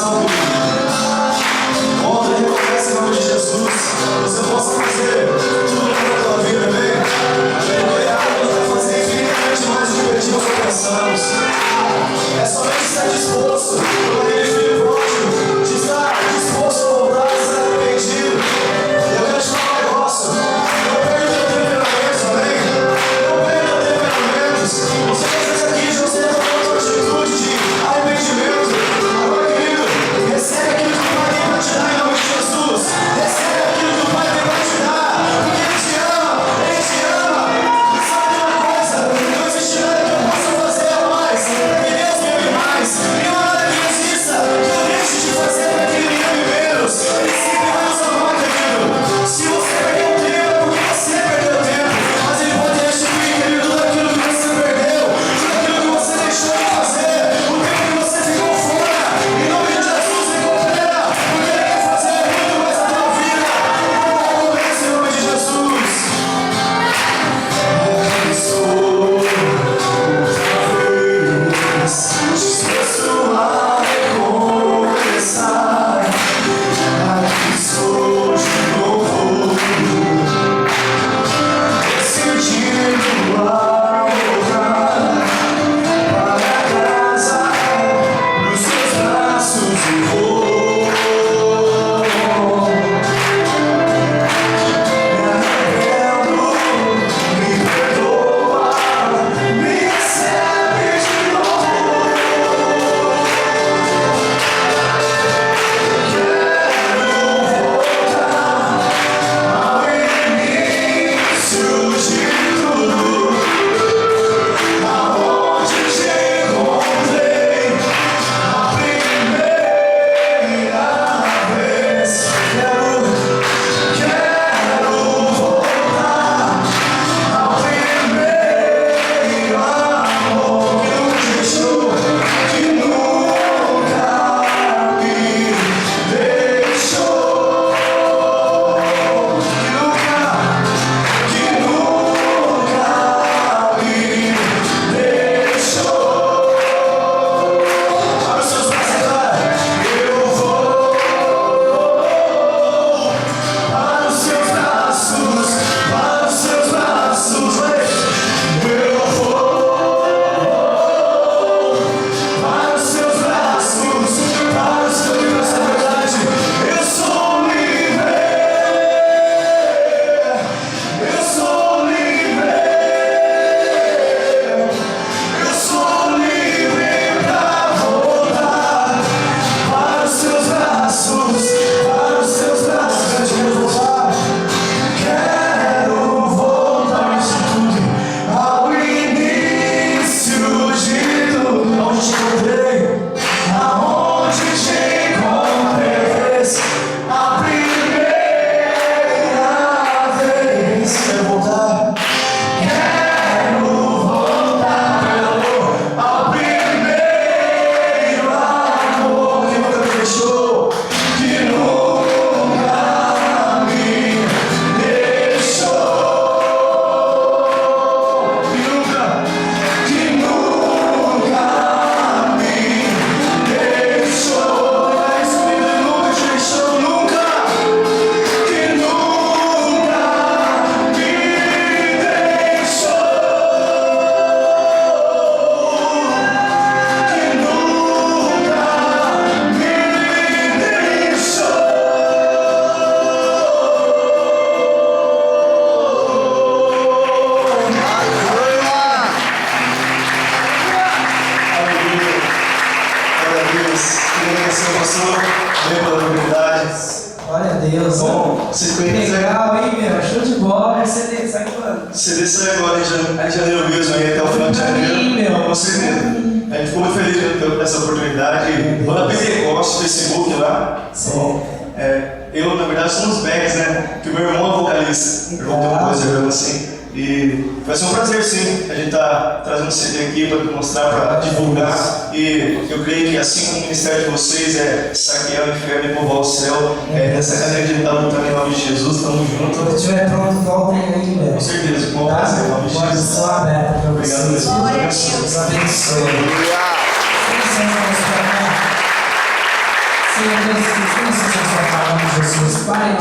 coração, ontem recompensa em nome de Jesus, você possa fazer tudo na tua vida, amém? Aleluia, Deus vai fazer infinitamente mais do que pedimos ou pensamos. É somente estar disposto, como aquele filho pródigo, de estar disposto a voltar, a estar arrependido. Eu quero te falar um negócio, não perca o teu temperamento, amém? Não perca o temperamento. Você fez aqui, você tomou a tua atitude de arrependimento. Agora, querido, recebe aquilo que o Pai tem para te dar em nome de Jesus. Recebe aquilo que o Pai tem para te dar, porque Ele te ama, Ele te ama. E sabe uma coisa, não existe nada que eu possa fazer a mais, porque Deus me ama mais. E não há nada que exista que eu deixe de fazer para que Ele me ame menos. Ele sempre vai nos amar, querido. Se você perdeu o tempo, é porque você perdeu o tempo, mas Ele pode restituir, querido, tudo aquilo que você perdeu, tudo aquilo que você deixou de fazer, o tempo que você ficou fora. Em nome de Jesus, recupera, porque Ele quer fazer muito mais na tua vida. Começa em nome de Jesus. Eu sou outra vez disposto a recomeçar. Aqui sou de novo, decidido a voltar para casa, nos seus braços e vou. Me arrependo, me perdoa, me recebe de novo. Ao início de tudo, aonde te encontrei a primeira vez. Quero voltar ao primeiro amor que nunca me deixou, que nunca me deixou, que nunca me deixou. Abre os seus braços e vai. Eu vou para os seus braços, para os seus braços, vai. Eu vou para os seus braços, para os seus braços, é verdade. Eu sou livre, eu sou livre, eu sou livre para voltar para os seus braços, para os seus braços. Quero voltar de tudo ao início de tudo. Aonde te encontrei, aonde te encontrei a primeira vez. Quero voltar. Quero voltar ao primeiro amor que nunca me deixou, que nunca me deixou, que nunca me deixou. Vai subindo, nunca te deixou, nunca, que nunca me deixou, que nunca me deixou. Aleluia. Glória a Deus. Queria agradecer ao pastor pela oportunidade. Glória a Deus. Bom, vocês conhecem Legal, hein, meu? Show de bola. Vai ser dele, sai quando? o CD sai agora em janeiro mesmo, aí até o final de janeiro. Meu. Com certeza. A gente ficou muito feliz de ter essa oportunidade. Vou na Pentecoste, Facebook lá. Sim. Eu, na verdade, sou um dos backs, né? Que o meu irmão é vocalista. Meu irmão tem uma coisa grande assim. E vai ser um prazer, sim, a gente tá trazendo um CD aqui para mostrar, para divulgar. E eu creio que, assim como o ministério de vocês é saquear o inferno e povoar o céu, nessa cadeira que a gente está lutando em nome de Jesus, estamos juntos. Quando estiver pronto, voltem aí, meu. Com certeza, com Tá? prazer, em nome de Portas Jesus. estão abertas para vocês. Obrigado, Deus. Glória a Deus abençoe. Deus abençoe. Aleluia. Licença, vamos pra cá. Senhor Deus, descansa na sua palavra, Jesus. Pai,